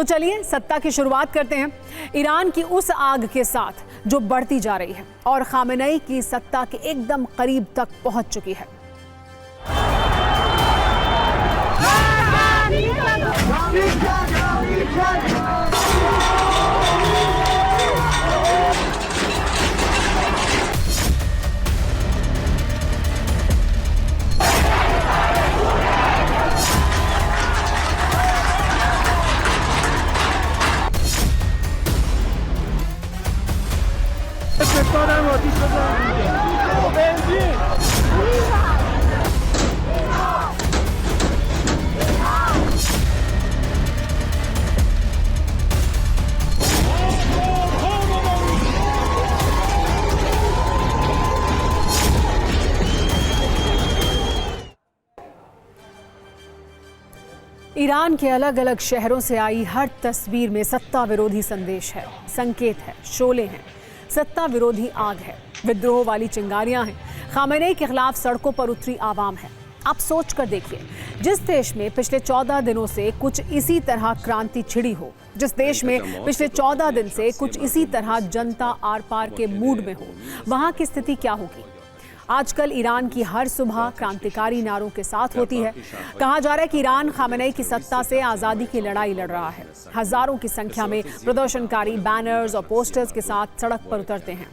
तो चलिए सत्ता की शुरुआत करते हैं ईरान की उस आग के साथ जो बढ़ती जा रही है और खामेनेई की सत्ता के एकदम करीब तक पहुंच चुकी है। ईरान के अलग अलग शहरों से आई हर तस्वीर में सत्ता विरोधी संदेश है, संकेत है, शोले हैं, सत्ता विरोधी आग है, विद्रोह वाली चिंगारियां हैं, खामेनेई के खिलाफ सड़कों पर उतरी आवाम है। आप सोच कर देखिए, जिस देश में पिछले 14 दिनों से कुछ इसी तरह क्रांति छिड़ी हो, जिस देश में पिछले 14 दिन से कुछ इसी तरह जनता आर पार के मूड में हो, वहां की स्थिति क्या होगी? आजकल ईरान की हर सुबह क्रांतिकारी नारों के साथ होती है। कहा जा रहा है कि ईरान खामेनेई की सत्ता से आज़ादी की लड़ाई लड़ रहा है। हजारों की संख्या में प्रदर्शनकारी बैनर्स और पोस्टर्स के साथ सड़क पर उतरते हैं,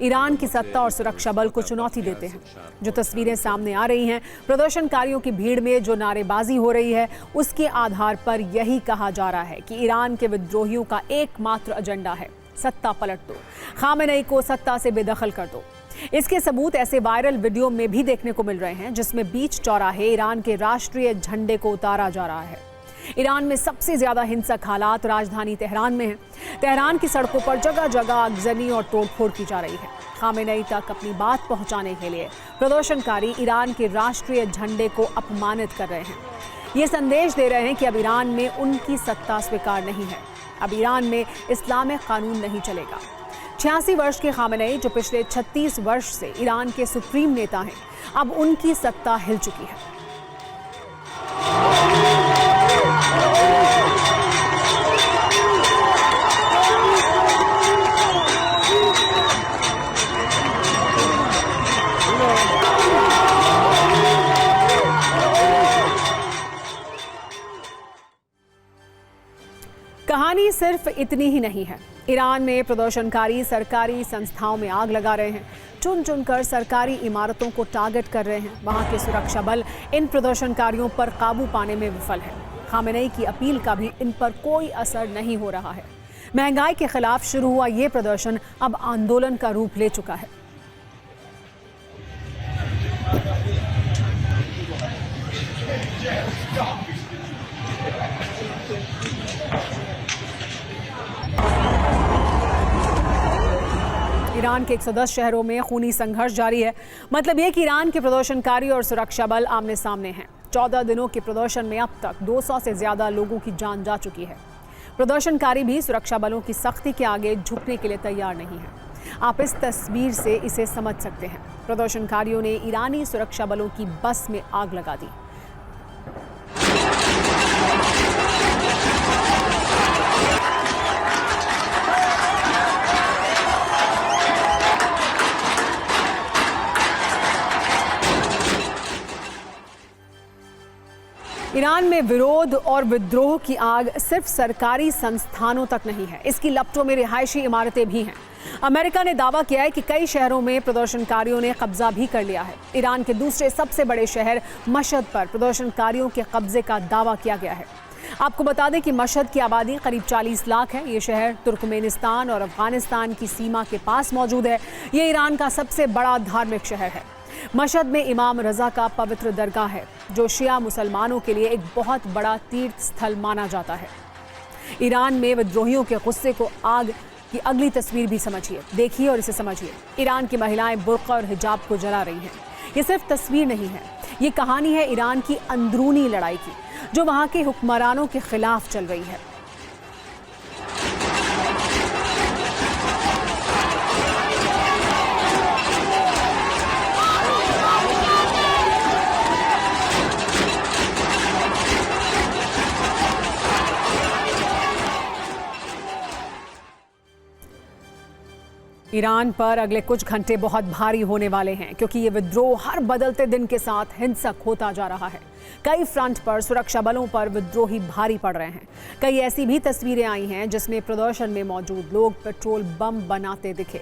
ईरान की सत्ता और सुरक्षा बल को चुनौती देते हैं। जो तस्वीरें सामने आ रही हैं, प्रदर्शनकारियों की भीड़ में जो नारेबाजी हो रही है, उसके आधार पर यही कहा जा रहा है कि ईरान के विद्रोहियों का एकमात्र एजेंडा है सत्ता पलट दो, खामेनेई को सत्ता से बेदखल कर दो। इसके सबूत ऐसे वायरल वीडियो में भी देखने को मिल रहे हैं जिसमें बीच चौराहे ईरान के राष्ट्रीय झंडे को उतारा जा रहा है। ईरान में सबसे ज्यादा हिंसक हालात राजधानी तेहरान में हैं। तेहरान की सड़कों पर जगह जगह आगजनी और तोड़फोड़ की जा रही है। खामेनेई तक अपनी बात पहुंचाने के लिए प्रदर्शनकारी ईरान के राष्ट्रीय झंडे को अपमानित कर रहे हैं। ये संदेश दे रहे हैं कि अब ईरान में उनकी सत्ता स्वीकार नहीं है, अब ईरान में इस्लामिक कानून नहीं चलेगा। 86 वर्ष के खामेनेई, जो पिछले 36 वर्ष से ईरान के सुप्रीम नेता हैं, अब उनकी सत्ता हिल चुकी है। कहानी सिर्फ इतनी ही नहीं है। ईरान में प्रदर्शनकारी सरकारी संस्थाओं में आग लगा रहे हैं, चुन चुनकर सरकारी इमारतों को टारगेट कर रहे हैं। वहां के सुरक्षा बल इन प्रदर्शनकारियों पर काबू पाने में विफल है। खामेनेई की अपील का भी इन पर कोई असर नहीं हो रहा है। महंगाई के खिलाफ शुरू हुआ ये प्रदर्शन अब आंदोलन का रूप ले चुका है। ईरान के 110 शहरों में खूनी संघर्ष जारी है। मतलब ये कि ईरान के प्रदर्शनकारी और सुरक्षा बल आमने सामने हैं। 14 दिनों के प्रदर्शन में अब तक 200 से ज्यादा लोगों की जान जा चुकी है। प्रदर्शनकारी भी सुरक्षा बलों की सख्ती के आगे झुकने के लिए तैयार नहीं है। आप इस तस्वीर से इसे समझ सकते हैं। प्रदर्शनकारियों ने ईरानी सुरक्षा बलों की बस में आग लगा दी। ईरान में विरोध और विद्रोह की आग सिर्फ सरकारी संस्थानों तक नहीं है, इसकी लपटों में रिहायशी इमारतें भी हैं। अमेरिका ने दावा किया है कि कई शहरों में प्रदर्शनकारियों ने कब्जा भी कर लिया है। ईरान के दूसरे सबसे बड़े शहर मशहद पर प्रदर्शनकारियों के कब्जे का दावा किया गया है। आपको बता दें कि मशहद की आबादी करीब 40 लाख है। ये शहर तुर्कमेनिस्तान और अफगानिस्तान की सीमा के पास मौजूद है। ये ईरान का सबसे बड़ा धार्मिक शहर है। मशहद में इमाम रजा का पवित्र दरगाह है, जो शिया मुसलमानों के लिए एक बहुत बड़ा तीर्थ स्थल माना जाता है। ईरान में विद्रोहियों के गुस्से को आग की अगली तस्वीर भी समझिए, देखिए और इसे समझिए। ईरान की महिलाएं बुर्का और हिजाब को जला रही हैं। ये सिर्फ तस्वीर नहीं है, ये कहानी है ईरान की अंदरूनी लड़ाई की, जो वहां के हुक्मरानों के खिलाफ चल रही है। ईरान पर अगले कुछ घंटे बहुत भारी होने वाले हैं क्योंकि ये विद्रोह हर बदलते दिन के साथ हिंसक होता जा रहा है। कई फ्रंट पर सुरक्षा बलों पर विद्रोही भारी पड़ रहे हैं। कई ऐसी भी तस्वीरें आई हैं जिसमें प्रदर्शन में मौजूद लोग पेट्रोल बम बनाते दिखे।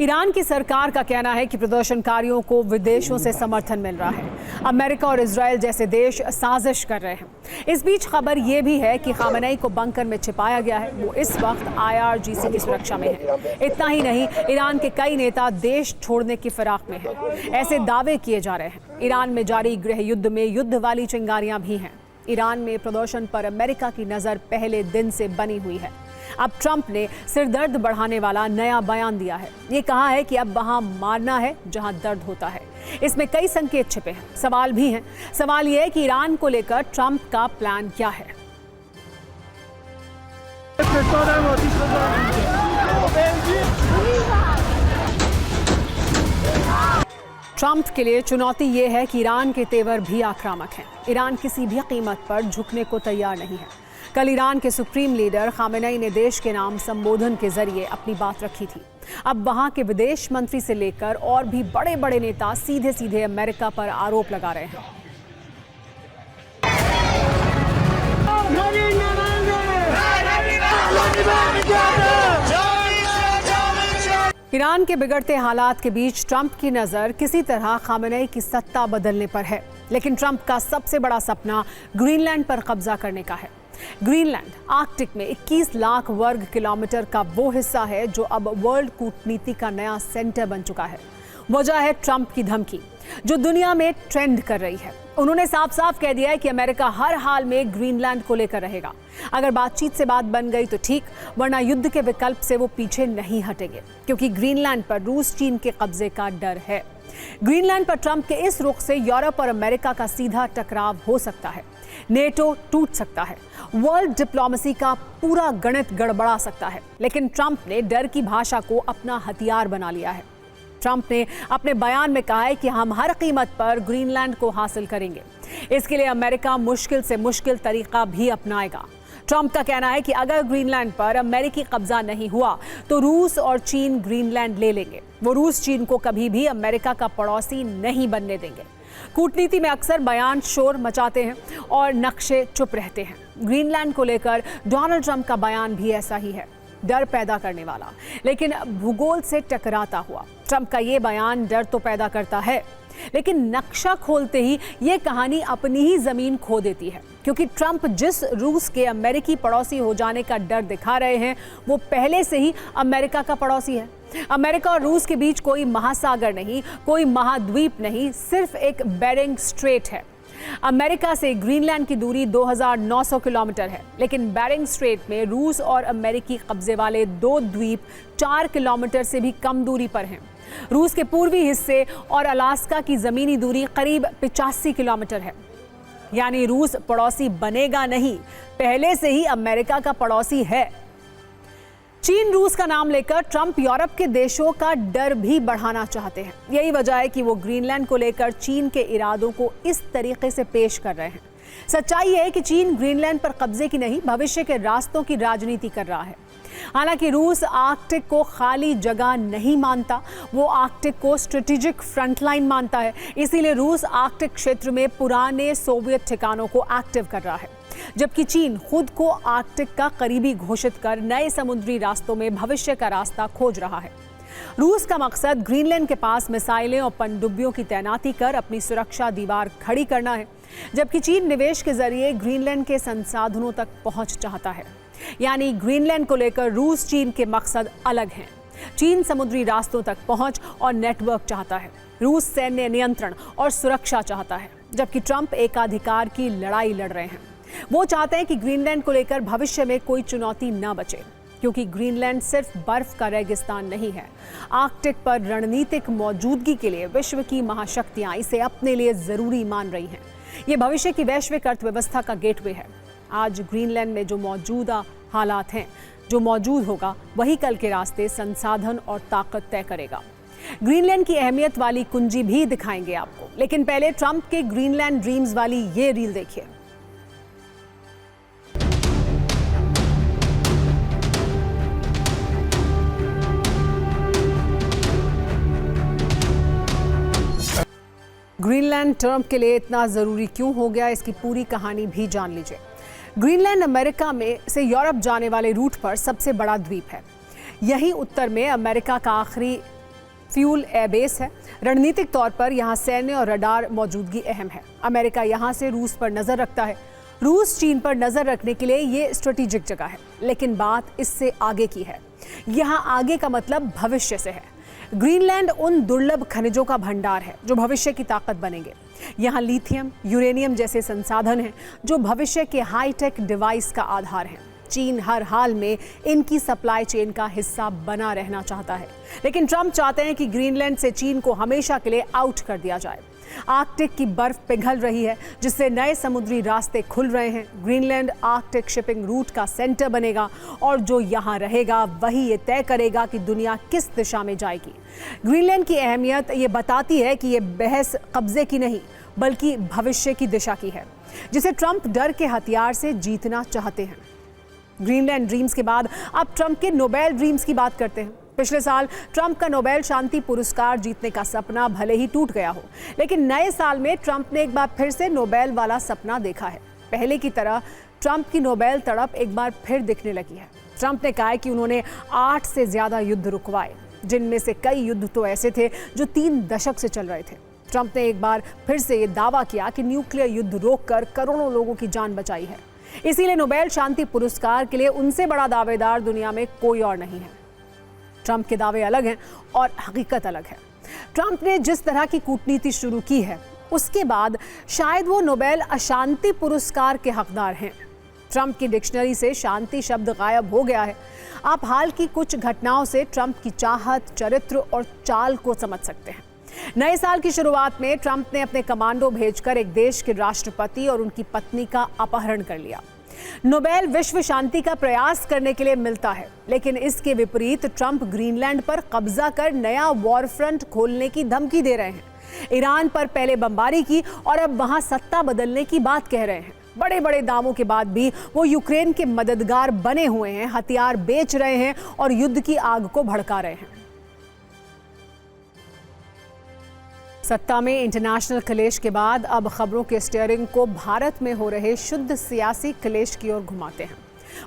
ईरान की सरकार का कहना है कि प्रदर्शनकारियों को विदेशों से समर्थन मिल रहा है। अमेरिका और इजराइल जैसे देश साजिश कर रहे हैं। इस बीच खबर यह भी है कि खामेनेई को बंकर में छिपाया गया है। वो इस वक्त IRGC की सुरक्षा में है। इतना ही नहीं, ईरान के कई नेता देश छोड़ने की फिराक में हैं। ऐसे दावे किए जा रहे हैं। ईरान में जारी गृह युद्ध में युद्ध वाली चिंगारियां भी हैं। ईरान में प्रदर्शन पर अमेरिका की नज़र पहले दिन से बनी हुई है। अब ट्रंप ने सिरदर्द बढ़ाने वाला नया बयान दिया है। ये कहा है कि अब वहां मारना है जहां दर्द होता है। इसमें कई संकेत छिपे हैं, सवाल भी हैं। सवाल ये है कि ईरान को लेकर ट्रंप का प्लान क्या है। ट्रंप के लिए चुनौती ये है कि ईरान के तेवर भी आक्रामक हैं। ईरान किसी भी कीमत पर झुकने को तैयार नहीं है। कल ईरान के सुप्रीम लीडर खामेनेई ने देश के नाम संबोधन के जरिए अपनी बात रखी थी। अब वहां के विदेश मंत्री से लेकर और भी बड़े बड़े नेता सीधे सीधे अमेरिका पर आरोप लगा रहे हैं। ईरान के बिगड़ते हालात के बीच ट्रंप की नज़र किसी तरह खामेनेई की सत्ता बदलने पर है। लेकिन ट्रंप का सबसे बड़ा सपना ग्रीनलैंड पर कब्जा करने का है। ग्रीनलैंड आर्कटिक में 21 लाख वर्ग किलोमीटर का वो हिस्सा है जो अब वर्ल्ड कूटनीति का नया सेंटर बन चुका है। वजह है ट्रंप की धमकी जो दुनिया में ट्रेंड कर रही है। उन्होंने साफ साफ कह दिया है कि अमेरिका हर हाल में ग्रीनलैंड को लेकर रहेगा। अगर बातचीत से बात बन गई तो ठीक, वरना युद्ध के विकल्प से वो पीछे नहीं हटेंगे क्योंकि ग्रीनलैंड पर रूस चीन के कब्जे का डर है। ग्रीनलैंड पर ट्रंप के इस रुख से यूरोप और अमेरिका का सीधा टकराव हो सकता है। नेटो टूट सकता है। वर्ल्ड डिप्लोमेसी का पूरा गणित गड़बड़ा सकता है। लेकिन ट्रंप ने डर की भाषा को अपना हथियार बना लिया है। ट्रंप ने अपने बयान में कहा है कि हम हर कीमत पर ग्रीनलैंड को हासिल करेंगे। इसके लिए अमेरिका मुश्किल से मुश्किल तरीका भी अपनाएगा। ट्रंप का कहना है कि अगर ग्रीनलैंड पर अमेरिकी कब्जा नहीं हुआ तो रूस और चीन ग्रीनलैंड ले लेंगे। वो रूस चीन को कभी भी अमेरिका का पड़ोसी नहीं बनने देंगे। कूटनीति में अक्सर बयान शोर मचाते हैं और नक्शे चुप रहते हैं। ग्रीनलैंड को लेकर डोनाल्ड ट्रंप का बयान भी ऐसा ही है, डर पैदा करने वाला, लेकिन भूगोल से टकराता हुआ। ट्रंप का ये बयान डर तो पैदा करता है, लेकिन नक्शा खोलते ही ये कहानी अपनी ही जमीन खो देती है क्योंकि ट्रंप जिस रूस के अमेरिकी पड़ोसी हो जाने का डर दिखा रहे हैं वो पहले से ही अमेरिका का पड़ोसी है। अमेरिका और रूस के बीच कोई महासागर नहीं, कोई महाद्वीप नहीं, सिर्फ एक बेरिंग स्ट्रेट है। अमेरिका से ग्रीनलैंड की दूरी 2900 किलोमीटर है, लेकिन बेरिंग स्ट्रेट में रूस और अमेरिकी कब्जे वाले 2 द्वीप 4 किलोमीटर से भी कम दूरी पर हैं। रूस के पूर्वी हिस्से और अलास्का की जमीनी दूरी करीब 85 किलोमीटर है। यानी रूस पड़ोसी बनेगा नहीं, पहले से ही अमेरिका का पड़ोसी है। चीन रूस का नाम लेकर ट्रंप यूरोप के देशों का डर भी बढ़ाना चाहते हैं। यही वजह है कि वो ग्रीनलैंड को लेकर चीन के इरादों को इस तरीके से पेश कर रहे हैं। सच्चाई है कि चीन ग्रीनलैंड पर कब्जे की नहीं, भविष्य के रास्तों की राजनीति कर रहा है। हालांकि रूस आर्कटिक को खाली जगह नहीं मानता, वो आर्कटिक को स्ट्रेटेजिक फ्रंटलाइन मानता है। इसीलिए रूस आर्कटिक क्षेत्र में पुराने सोवियत ठिकानों को एक्टिव कर रहा है, जबकि चीन खुद को आर्कटिक का करीबी घोषित कर नए समुद्री रास्तों में भविष्य का रास्ता खोज रहा है। रूस का मकसद ग्रीनलैंड के पास मिसाइलें और पनडुब्बियों की तैनाती कर अपनी सुरक्षा दीवार खड़ी करना है, जबकि चीन निवेश के जरिए ग्रीनलैंड के संसाधनों तक पहुंच चाहता है। यानी ग्रीनलैंड को लेकर रूस चीन के मकसद अलग हैं। चीन समुद्री रास्तों तक पहुंच और नेटवर्क चाहता है, रूस सैन्य नियंत्रण और सुरक्षा चाहता है, जबकि ट्रंप एकाधिकार की लड़ाई लड़ रहे हैं। वो चाहते हैं कि ग्रीनलैंड को लेकर भविष्य में कोई चुनौती न बचे, क्योंकि ग्रीनलैंड सिर्फ बर्फ का रेगिस्तान नहीं है। आर्कटिक पर रणनीतिक मौजूदगी के लिए विश्व की महाशक्तियां इसे अपने लिए जरूरी मान रही हैं। ये भविष्य की वैश्विक अर्थव्यवस्था का गेटवे है। आज ग्रीनलैंड में जो मौजूदा हालात हैं जो मौजूद होगा वही कल के रास्ते, संसाधन और ताकत तय करेगा। ग्रीनलैंड की अहमियत वाली कुंजी भी दिखाएंगे आपको, लेकिन पहले ट्रंप के ग्रीनलैंड ड्रीम्स वाली ये रील देखिए। ग्रीनलैंड ट्रंप के लिए इतना ज़रूरी क्यों हो गया, इसकी पूरी कहानी भी जान लीजिए। ग्रीनलैंड अमेरिका में से यूरोप जाने वाले रूट पर सबसे बड़ा द्वीप है। यही उत्तर में अमेरिका का आखिरी फ्यूल एयरबेस है। रणनीतिक तौर पर यहाँ सैन्य और रडार मौजूदगी अहम है। अमेरिका यहाँ से रूस पर नज़र रखता है। रूस चीन पर नज़र रखने के लिए ये स्ट्रेटेजिक जगह है, लेकिन बात इससे आगे की है। यहाँ आगे का मतलब भविष्य से है। ग्रीनलैंड उन दुर्लभ खनिजों का भंडार है जो भविष्य की ताकत बनेंगे। यहाँ लिथियम, यूरेनियम जैसे संसाधन हैं जो भविष्य के हाईटेक डिवाइस का आधार है। चीन हर हाल में इनकी सप्लाई चेन का हिस्सा बना रहना चाहता है, लेकिन ट्रंप चाहते हैं कि ग्रीनलैंड से चीन को हमेशा के लिए आउट कर दिया जाए। आर्कटिक की बर्फ पिघल रही है, जिससे नए समुद्री रास्ते खुल रहे हैं। ग्रीनलैंड आर्कटिक शिपिंग रूट का सेंटर बनेगा और जो यहाँ रहेगा वही ये तय करेगा कि दुनिया किस दिशा में जाएगी। ग्रीनलैंड की अहमियत ये बताती है कि ये बहस कब्जे की नहीं बल्कि भविष्य की दिशा की है, जिसे ट्रंप डर के हथियार से जीतना चाहते हैं। ग्रीनलैंड ड्रीम्स के बाद अब ट्रंप के नोबेल ड्रीम्स की बात करते हैं। पिछले साल ट्रंप का नोबेल शांति पुरस्कार जीतने का सपना भले ही टूट गया हो, लेकिन नए साल में ट्रंप ने एक बार फिर से नोबेल वाला सपना देखा है। पहले की तरह ट्रंप की नोबेल तड़प एक बार फिर दिखने लगी है। ट्रंप ने कहा है कि उन्होंने 8 से ज्यादा युद्ध रुकवाए, जिनमें से कई युद्ध तो ऐसे थे जो 3 दशक से चल रहे थे। ट्रंप ने एक बार फिर से ये दावा किया कि न्यूक्लियर युद्ध रोककर करोड़ों लोगों की जान बचाई है। इसीलिए नोबेल शांति पुरस्कार के लिए उनसे बड़ा दावेदार दुनिया में कोई और नहीं है। ट्रंप के दावे अलग हैं और हकीकत अलग है। ट्रंप ने जिस तरह की कूटनीति शुरू की है, उसके बाद शायद वो नोबेल अशांति पुरस्कार के हकदार हैं। ट्रंप की डिक्शनरी से शांति शब्द गायब हो गया है। आप हाल की कुछ घटनाओं से ट्रंप की चाहत, चरित्र और चाल को समझ सकते हैं। नए साल की शुरुआत में ट्रंप ने अपने कमांडो भेजकर एक देश के राष्ट्रपति और उनकी पत्नी का अपहरण कर लिया। नोबेल विश्व शांति का प्रयास करने के लिए मिलता है, लेकिन इसके विपरीत ट्रंप ग्रीनलैंड पर कब्जा कर नया वॉर फ्रंट खोलने की धमकी दे रहे हैं। ईरान पर पहले बमबारी की और अब वहां सत्ता बदलने की बात कह रहे हैं। बड़े बड़े दामों के बाद भी वो यूक्रेन के मददगार बने हुए हैं, हथियार बेच रहे हैं और युद्ध की आग को भड़का रहे हैं। सत्ता में इंटरनेशनल क्लेश के बाद अब खबरों के स्टीयरिंग को भारत में हो रहे शुद्ध सियासी क्लेश की ओर घुमाते हैं।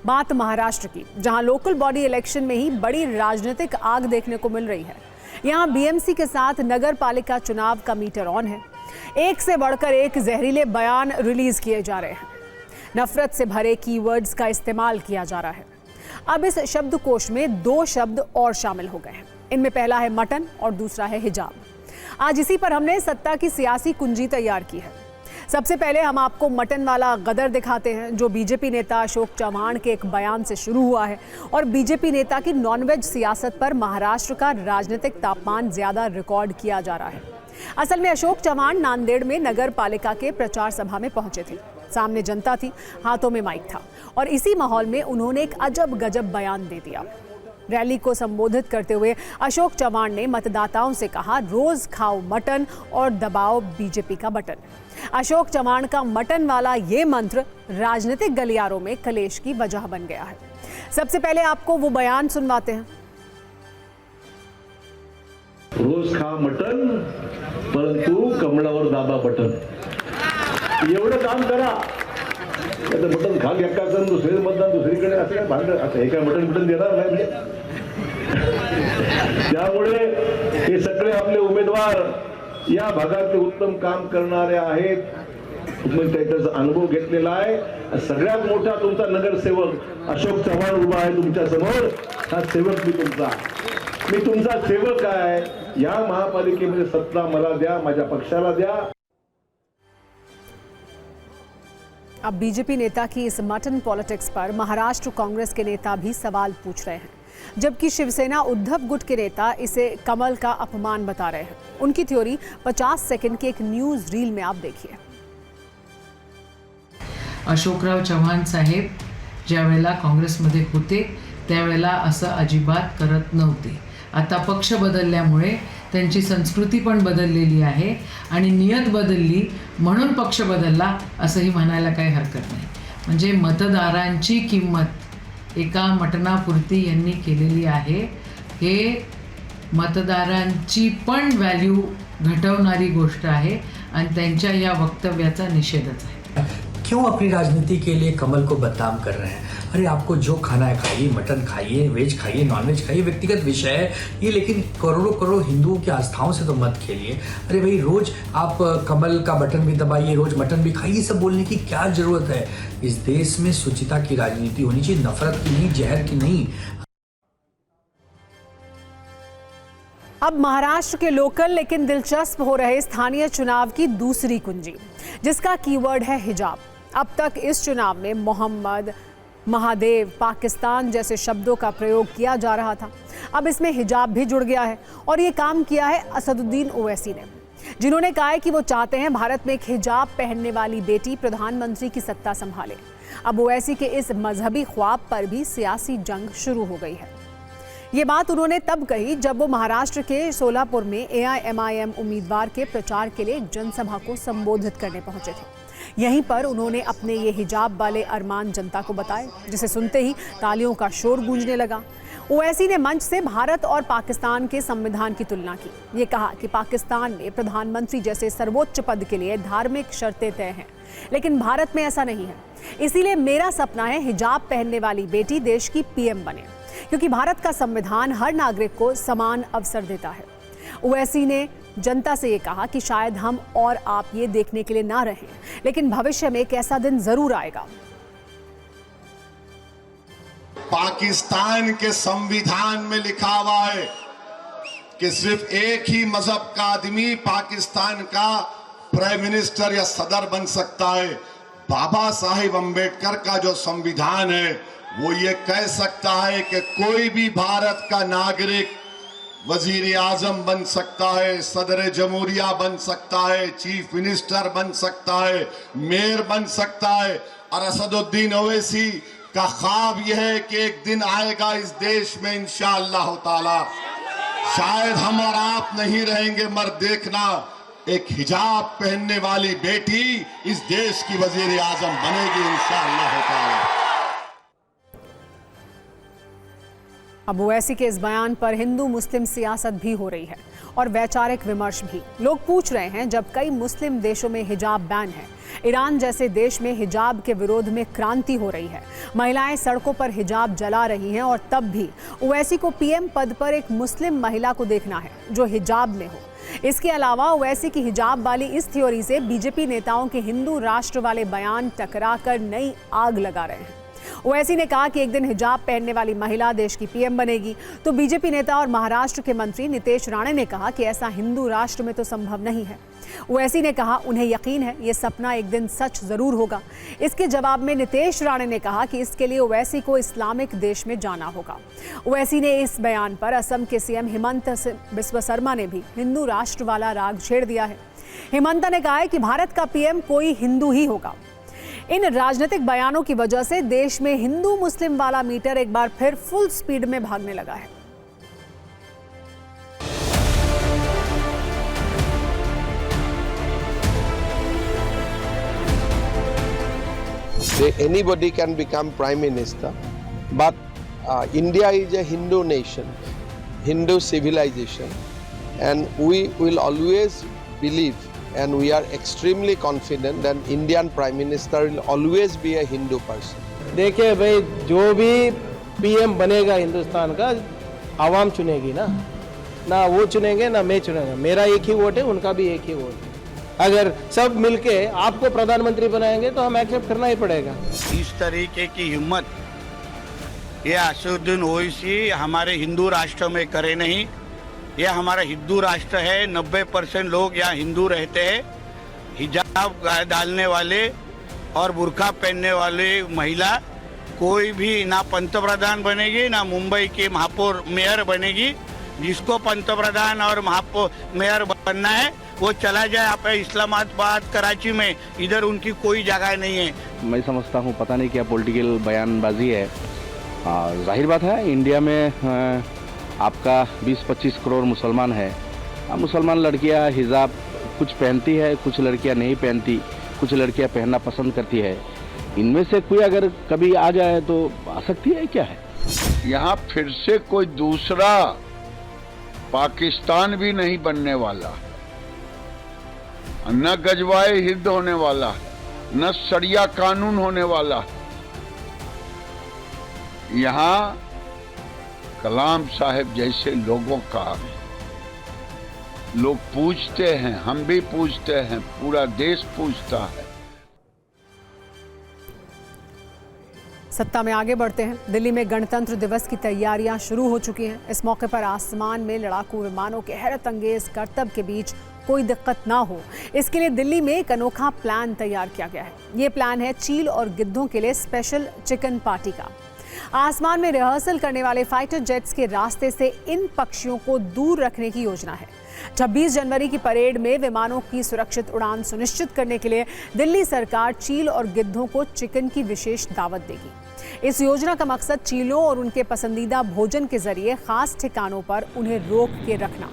बात महाराष्ट्र की, जहां लोकल बॉडी इलेक्शन में ही बड़ी राजनीतिक आग देखने को मिल रही है। यहां बीएमसी के साथ नगर पालिका चुनाव का मीटर ऑन है। एक से बढ़कर एक जहरीले बयान रिलीज किए जा रहे हैं। नफरत से भरे कीवर्ड्स का इस्तेमाल किया जा रहा है। अब इस शब्दकोश में 2 शब्द और शामिल हो गए हैं। इनमें पहला है मटन और दूसरा है हिजाब। आज इसी पर हमने सत्ता की सियासी कुंजी तैयार की है। सबसे पहले हम आपको मटन वाला गदर दिखाते हैं, जो बीजेपी नेता अशोक चव्हाण के एक बयान से शुरू हुआ है और बीजेपी नेता की नॉनवेज सियासत पर महाराष्ट्र का राजनीतिक तापमान ज्यादा रिकॉर्ड किया जा रहा है। असल में अशोक चव्हाण नांदेड़ में नगर पालिका के प्रचार सभा में पहुंचे थे। सामने जनता थी, हाथों में माइक था और इसी माहौल में उन्होंने एक अजब गजब बयान दे दिया। रैली को संबोधित करते हुए अशोक चव्हाण ने मतदाताओं से कहा, रोज खाओ मटन और दबाओ बीजेपी का बटन। अशोक चव्हाण का मटन वाला ये मंत्र राजनीतिक गलियारों में कलेश की वजह बन गया है। सबसे पहले आपको वो बयान सुनवाते हैं। रोज खा मटन परंतु कमळावर दाबा बटन। एवढं काम करा, मटन खा घ्या दुसरे मतदान दुसरीकडे असं काय भांडण, असं हे काय मटन देणार नाही। त्यामुळे हे सगळे आपले उमेदवार या भागातले उत्तम काम करणारे आहेत। तुम्ही त्याचा अनुभव घेतलेला आहे। सगळ्यात मोठा तुमचा नगरसेवक अशोक चव्हाण उभा आहे तुमच्या समोर। हा सेवक मी तुमचा सेवक आहे। या महापालिकेमध्ये सत्ता मला द्या, माझ्या पक्षाला द्या। अब बीजेपी नेता की इस मटन पॉलिटिक्स पर महाराष्ट्र कांग्रेस के नेता भी सवाल पूछ रहे हैं, जबकि शिवसेना उद्धव गुट के नेता इसे कमल का अपमान बता रहे हैं। उनकी थ्योरी 50 सेकंड की एक न्यूज रील में आप देखिए। अशोकराव चव्हाण साहेब ज्या वेळेला काँग्रेसमध्ये होते त्यावेळेला असं अजिबात करत नव्हते. आता पक्ष बदलल्यामुळे त्यांची संस्कृती पण बदललेली आहे आणि नियत बदलली म्हणून पक्ष बदलला असंही म्हणायला काही हरकत नाही. म्हणजे मतदारांची किंमत एका मटणापुरती यांनी केलेली आहे. हे मतदारांची पण व्हॅल्यू घटवणारी गोष्ट आहे आणि त्यांच्या या वक्तव्याचा निषेधच आहे. क्यों अपनी राजनीति के लिए कमल को बदनाम कर रहे हैं? अरे आपको जो खाना है खाइए, मटन खाइए, वेज खाइए, नॉनवेज खाइए, व्यक्तिगत विषय है ये, लेकिन करोड़ों करोड़ हिंदुओं की आस्थाओं से तो मत खेलिए. अरे भाई रोज आप कमल का बटन भी दबाइए, रोज मटन भी खाइए, सब बोलने की क्या जरूरत है? इस देश में शुचिता की राजनीति होनी चाहिए, नफरत की नहीं, जहर की नहीं. अब महाराष्ट्र के लोकल लेकिन दिलचस्प हो रहे स्थानीय चुनाव की दूसरी कुंजी, जिसका कीवर्ड है हिजाब. अब तक इस चुनाव में मोहम्मद, महादेव, पाकिस्तान जैसे शब्दों का प्रयोग किया जा रहा था. अब इसमें हिजाब भी जुड़ गया है और ये काम किया है असदुद्दीन ओवैसी ने, जिन्होंने कहा है कि वो चाहते हैं भारत में एक हिजाब पहनने वाली बेटी प्रधानमंत्री की सत्ता संभाले. अब ओवैसी के इस मजहबी ख्वाब पर भी सियासी जंग शुरू हो गई है. ये बात उन्होंने तब कही जब वो महाराष्ट्र के सोलापुर में AIMIM उम्मीदवार के प्रचार के लिए एक जनसभा को संबोधित करने पहुंचे थे. यहीं पर उन्होंने अपने ये हिजाब वाले अरमान जनता को बताए, जिसे सुनते ही तालियों का शोर गूंजने लगा. ओवैसी ने मंच से भारत और पाकिस्तान के संविधान की तुलना की. ये कहा कि पाकिस्तान में प्रधानमंत्री जैसे सर्वोच्च पद के लिए धार्मिक शर्तें तय हैं, लेकिन भारत में ऐसा नहीं है. इसीलिए मेरा सपना है हिजाब पहनने वाली बेटी देश की PM बने, क्योंकि भारत का संविधान हर नागरिक को समान अवसर देता है. ओवैसी ने जनता से ये कहा कि शायद हम और आप ये देखने के लिए ना रहें, लेकिन भविष्य में एक ऐसा दिन जरूर आएगा. पाकिस्तान के संविधान में लिखा हुआ है कि सिर्फ एक ही मजहब का आदमी पाकिस्तान का प्राइम मिनिस्टर या सदर बन सकता है. बाबा साहिब अंबेडकर का जो संविधान है वो ये कह सकता है कि कोई भी भारत का नागरिक वजीर आजम बन सकता है, सदर जमहूरिया बन सकता है, चीफ मिनिस्टर बन सकता है, मेयर बन सकता है. और असदुद्दीन ओवैसी का ख्वाब यह है कि एक दिन आएगा इस देश में इंशाअल्लाह ताला शायद हम और आप नहीं रहेंगे, मगर देखना एक हिजाब पहनने वाली बेटी इस देश की वजीर आजम बनेगी इंशाअल्लाह ताला. अब ओवैसी के इस बयान पर हिंदू मुस्लिम सियासत भी हो रही है और वैचारिक विमर्श भी. लोग पूछ रहे हैं, जब कई मुस्लिम देशों में हिजाब बैन है, ईरान जैसे देश में हिजाब के विरोध में क्रांति हो रही है, महिलाएं सड़कों पर हिजाब जला रही हैं, और तब भी ओवैसी को PM पद पर एक मुस्लिम महिला को देखना है जो हिजाब में हो. इसके अलावा ओवैसी की हिजाब वाली इस थ्योरी से बीजेपी नेताओं के हिंदू राष्ट्र वाले बयान टकराकर नई आग लगा रहे हैं. ओवैसी ने कहा कि एक दिन हिजाब पहनने वाली महिला देश की PM बनेगी, तो बीजेपी नेता और महाराष्ट्र के मंत्री नितेश राणे ने कहा कि ऐसा हिंदू राष्ट्र में तो संभव नहीं है. ओवैसी ने कहा उन्हें यकीन है ये सपना एक दिन सच जरूर होगा. इसके जवाब में नितेश राणे ने कहा कि इसके लिए ओवैसी को इस्लामिक देश में जाना होगा. ओवैसी ने इस बयान पर असम के CM हिमंत बिस्वा शर्मा ने भी हिंदू राष्ट्र वाला राग छेड़ दिया है. हिमंत ने कहा है कि भारत का PM कोई हिंदू ही होगा. इन राजनीतिक बयानों की वजह से देश में हिंदू मुस्लिम वाला मीटर एक बार फिर फुल स्पीड में भागने लगा है. Anybody can become prime minister, but India is a Hindu nation, Hindu civilization, and we will always believe and we are extremely confident that Indian Prime Minister will always be a Hindu person. देखिए भाई, जो भी PM बनेगा हिंदुस्तान का आवाम चुनेगी ना वो चुनेंगे ना मैं चुनेगा. मेरा एक ही वोट है, उनका भी एक ही वोट है. अगर सब मिलके आपको प्रधानमंत्री बनाएंगे तो हम एक्सेप्ट करना ही पड़ेगा. इस तरीके की हिम्मत ये असदुद्दीन ओवैसी हमारे हिंदू राष्ट्र में करे नहीं. ये हमारा हिंदू राष्ट्र है, 90% लोग यहाँ हिंदू रहते हैं. हिजाब डालने वाले और बुर्का पहनने वाले महिला कोई भी ना पंतप्रधान बनेगी ना मुंबई की महापौर मेयर बनेगी. जिसको पंतप्रधान और महापौर मेयर बनना है वो चला जाए आप इस्लामाबाद, कराची में, इधर उनकी कोई जगह नहीं है. मैं समझता हूँ पता नहीं क्या पॉलिटिकल बयानबाजी है. जाहिर बात है इंडिया में आपका 20-25 करोड़ मुसलमान है। मुसलमान लड़कियां हिजाब कुछ पहनती है, कुछ लड़कियां नहीं पहनती, कुछ लड़कियां पहनना पसंद करती है। इनमें से कोई अगर कभी आ जाए तो आ सकती है, क्या है? यहाँ फिर से कोई दूसरा पाकिस्तान भी नहीं बनने वाला, न गजवाए हिंद होने वाला, न शरिया कानून होने वाला। यहाँ कलाम साहब जैसे लोगों का लोग पूछते हैं, हम भी पूछते हैं, पूरा देश पूछता है। सत्ता में आगे बढ़ते हैं। दिल्ली में गणतंत्र दिवस की तैयारियां शुरू हो चुकी हैं। इस मौके पर आसमान में लड़ाकू विमानों के हैरत अंगेज करतब के बीच कोई दिक्कत ना हो, इसके लिए दिल्ली में एक अनोखा प्लान तैयार किया गया है। ये प्लान है चील और गिद्धों के लिए स्पेशल चिकन पार्टी का। आसमान में रिहर्सल करने वाले फाइटर जेट्स के रास्ते से इन पक्षियों को दूर रखने की योजना है। 26 जनवरी की परेड में विमानों की सुरक्षित उड़ान सुनिश्चित करने के लिए दिल्ली सरकार चील और गिद्धों को चिकन की विशेष दावत देगी। इस योजना का मकसद चीलों और उनके पसंदीदा भोजन के जरिए खास ठिकानों पर उन्हें रोक के रखना।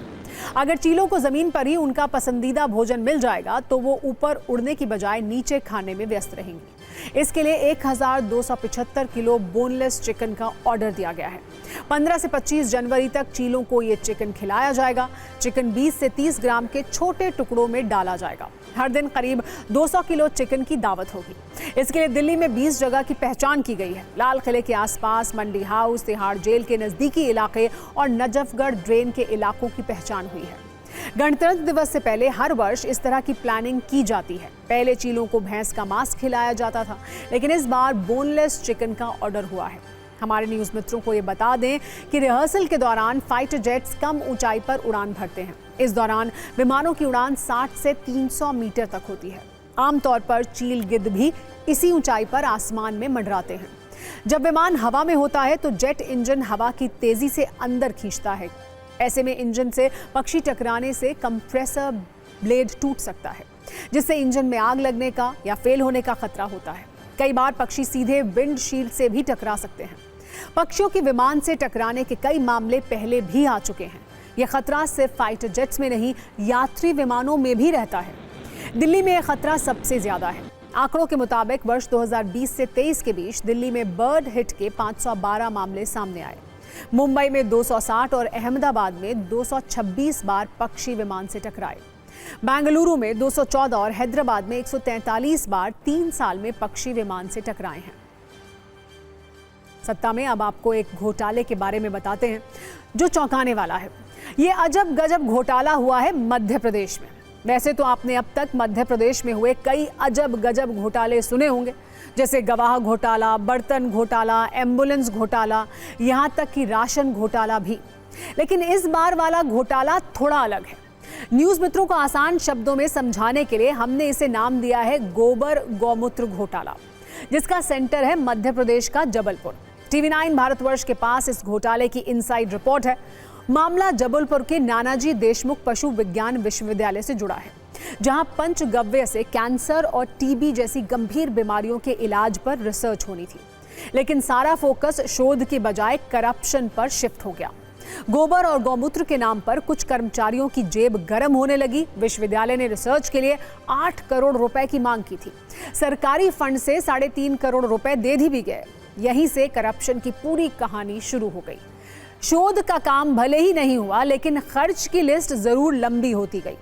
अगर चीलों को जमीन पर ही उनका पसंदीदा भोजन मिल जाएगा तो वो ऊपर उड़ने की बजाय नीचे खाने में व्यस्त रहेंगी। इसके लिए 1275 किलो बोनलेस चिकन का ऑर्डर दिया गया है। 15 से 25 जनवरी तक चीलों को ये चिकन खिलाया जाएगा। चिकन 20 से 30 ग्राम के छोटे टुकड़ों में डाला जाएगा। हर दिन करीब 200 किलो चिकन की दावत होगी। इसके लिए दिल्ली में 20 जगह की पहचान की गई है। लाल किले के आसपास, मंडी हाउस, तिहाड़ जेल के नजदीकी इलाके और नजफगढ़ ड्रेन के इलाकों की पहचान हुई है। गणतंत्र दिवस से पहले हर वर्ष इस तरह की प्लानिंग की जाती है। पहले चीलों को भैंस का मांस खिलाया जाता था, लेकिन इस बार बोनलेस चिकन का ऑर्डर हुआ है। हमारे न्यूज मित्रों को ये बता दें कि रिहर्सल के दौरान फाइटर जेट्स कम ऊंचाई पर उड़ान भरते हैं। इस दौरान विमानों की उड़ान 60 से 300 मीटर तक होती है। आमतौर पर चील गिद्ध भी इसी ऊंचाई पर आसमान में मंडराते हैं। जब विमान हवा में होता है तो जेट इंजन हवा की तेजी से अंदर खींचता है। ऐसे में इंजन से पक्षी टकराने से कंप्रेसर ब्लेड टूट सकता है, जिससे इंजन में आग लगने का या फेल होने का खतरा होता है। कई बार पक्षी सीधे विंडशील्ड से भी टकरा सकते हैं। पक्षियों के विमान से टकराने के कई मामले पहले भी आ चुके हैं। यह खतरा सिर्फ फाइटर जेट्स में नहीं, यात्री विमानों में भी रहता है। दिल्ली में यह खतरा सबसे ज्यादा है। आंकड़ों के मुताबिक वर्ष 2020 से 23 के बीच दिल्ली में बर्ड हिट के 512 मामले सामने आए। मुंबई में 260 और अहमदाबाद में 226 बार पक्षी विमान से टकराए। बेंगलुरु में 214 और हैदराबाद में 143 बार 3 साल में पक्षी विमान से टकराए हैं। सत्ता में अब आपको एक घोटाले के बारे में बताते हैं जो चौंकाने वाला है। ये अजब गजब घोटाला हुआ है मध्य प्रदेश में। वैसे तो आपने अब तक मध्य प्रदेश में हुए कई अजब गजब घोटाले सुने होंगे, जैसे गवाह घोटाला, बर्तन घोटाला, एम्बुलेंस घोटाला, यहाँ तक कि राशन घोटाला भी। लेकिन इस बार वाला घोटाला थोड़ा अलग है। न्यूज मित्रों को आसान शब्दों में समझाने के लिए हमने इसे नाम दिया है गोबर गौमूत्र घोटाला, जिसका सेंटर है मध्य प्रदेश का जबलपुर। TV9 भारतवर्ष के पास इस घोटाले की इनसाइड रिपोर्ट है। मामला जबलपुर के नानाजी देशमुख पशु विज्ञान विश्वविद्यालय से जुड़ा है, जहां पंचगव्य से कैंसर और टीबी जैसी गंभीर बीमारियों के इलाज पर रिसर्च होनी थी। लेकिन सारा फोकस शोध के बजाय करप्शन पर शिफ्ट हो गया। गोबर और गौमूत्र के नाम पर कुछ कर्मचारियों की जेब गर्म होने लगी। विश्वविद्यालय ने रिसर्च के लिए 8 करोड़ रुपए की मांग की थी। सरकारी फंड से 3.5 करोड़ रुपए दे भी गए। यहीं से करप्शन की पूरी कहानी शुरू हो गई। शोध का काम भले ही नहीं हुआ, लेकिन खर्च की लिस्ट जरूर लंबी होती गई।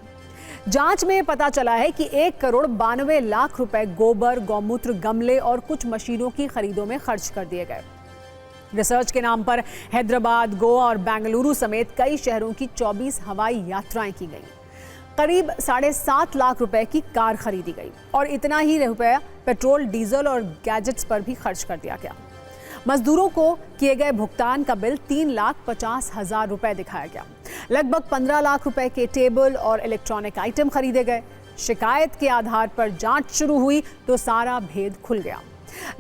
जांच में पता चला है कि 1 करोड़ 92 लाख रुपए गोबर, गौमूत्र, गमले और कुछ मशीनों की खरीदों में खर्च कर दिए गए। रिसर्च के नाम पर हैदराबाद, गोवा और बेंगलुरु समेत कई शहरों की 24 हवाई यात्राएं की गई। करीब 7.5 लाख रुपए की कार खरीदी गई और इतना ही रुपया पेट्रोल, डीजल और गैजेट्स पर भी खर्च कर दिया गया। मजदूरों को किए गए भुगतान का बिल 3,50,000 रुपए दिखाया गया। लगभग 15 लाख रुपए के टेबल और इलेक्ट्रॉनिक आइटम खरीदे गए। शिकायत के आधार पर जांच शुरू हुई तो सारा भेद खुल गया।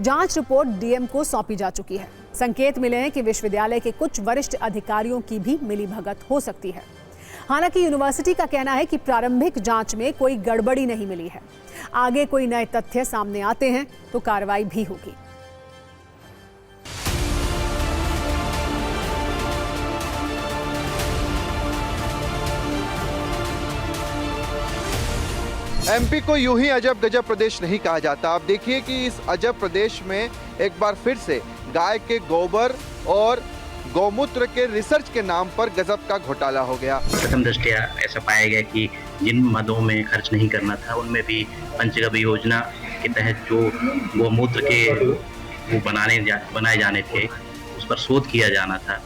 जांच रिपोर्ट डीएम को सौंपी जा चुकी है। संकेत मिले हैं कि विश्वविद्यालय के कुछ वरिष्ठ अधिकारियों की भी मिलीभगत हो सकती है। हालांकि यूनिवर्सिटी का कहना है कि प्रारंभिक जांच में कोई गड़बड़ी नहीं मिली है। आगे कोई नए तथ्य सामने आते हैं तो कार्रवाई भी होगी। एमपी को यूं ही अजब गजब प्रदेश नहीं कहा जाता। आप देखिए कि इस अजब प्रदेश में एक बार फिर से गाय के गोबर और गौमूत्र के रिसर्च के नाम पर गजब का घोटाला हो गया। प्रथम दृष्टया ऐसा पाया गया कि जिन मदों में खर्च नहीं करना था उनमें भी पंचगव्य योजना के तहत जो गौमूत्र के वो बनाए जाने थे उस पर शोध किया जाना था,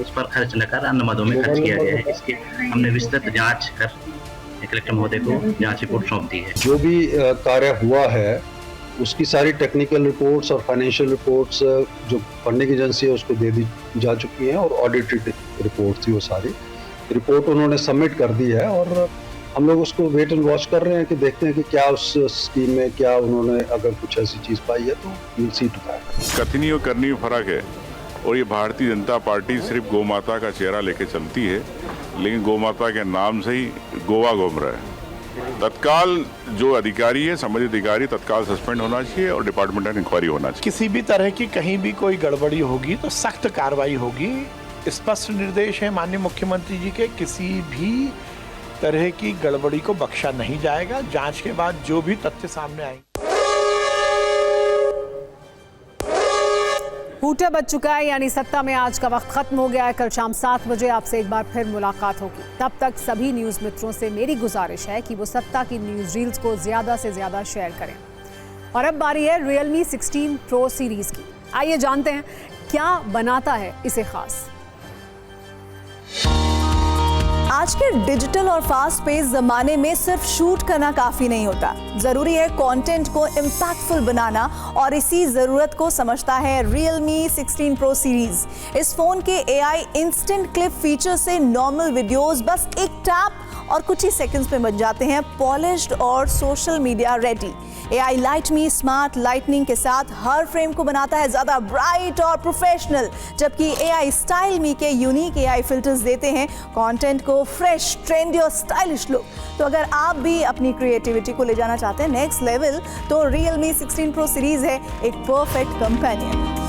उस पर खर्च न कर अन्य मदों में खर्च किया गया है। इसके हमने विस्तृत जांच कर कलेक्टर महोदय को जांच रिपोर्ट सौंप दी है। जो भी कार्य हुआ है उसकी सारी टेक्निकल रिपोर्ट्स और फाइनेंशियल रिपोर्ट्स जो फंडिंग एजेंसी है उसको दे दी जा चुकी हैं और ऑडिटेड रिपोर्ट थी, वो सारी रिपोर्ट उन्होंने सबमिट कर दी है और हम लोग उसको वेट एंड वॉच कर रहे हैं कि देखते हैं कि क्या उस स्कीम में क्या उन्होंने अगर कुछ ऐसी चीज़ पाई है तो विल सी टू दैट। कथनी और करनी में फर्क है और ये भारतीय जनता पार्टी सिर्फ गौ माता का चेहरा लेके चलती है, लेकिन गौ माता के नाम से ही गोवा घूम रहा है। तत्काल जो अधिकारी है, संबंधित अधिकारी तत्काल सस्पेंड होना चाहिए और डिपार्टमेंटल इंक्वायरी होना चाहिए। किसी भी तरह की कहीं भी कोई गड़बड़ी होगी तो सख्त कार्रवाई होगी। स्पष्ट निर्देश है माननीय मुख्यमंत्री जी के, किसी भी तरह की गड़बड़ी को बख्शा नहीं जाएगा। जांच के बाद जो भी तथ्य सामने आएंगे। हूटर बज चुका है, यानी सत्ता में आज का वक्त खत्म हो गया है। कल शाम 7 बजे आपसे एक बार फिर मुलाकात होगी। तब तक सभी न्यूज़ मित्रों से मेरी गुजारिश है कि वो सत्ता की न्यूज़ रील्स को ज़्यादा से ज़्यादा शेयर करें। और अब बारी है Realme 16 Pro सीरीज़ की। आइए जानते हैं क्या बनाता है इसे खास। आज के डिजिटल और फास्ट पेस जमाने में सिर्फ शूट करना काफी नहीं होता, जरूरी है कंटेंट को इम्पैक्टफुल बनाना, और इसी जरूरत को समझता है Realme 16 Pro सीरीज। इस फोन के AI इंस्टेंट क्लिप फीचर से नॉर्मल वीडियोस बस एक टैप और कुछ ही सेकंड्स में बन जाते हैं पॉलिश्ड और social media ready. AI light me smart lightning के साथ हर फ्रेम को बनाता है ज्यादा ब्राइट और प्रोफेशनल, जबकि AI स्टाइल मी के यूनिक AI फिल्टर्स देते हैं कंटेंट को फ्रेश, ट्रेंडी और स्टाइलिश लुक। तो अगर आप भी अपनी क्रिएटिविटी को ले जाना चाहते हैं नेक्स्ट लेवल, तो Realme 16 Pro सीरीज है एक परफेक्ट कंपेनियन।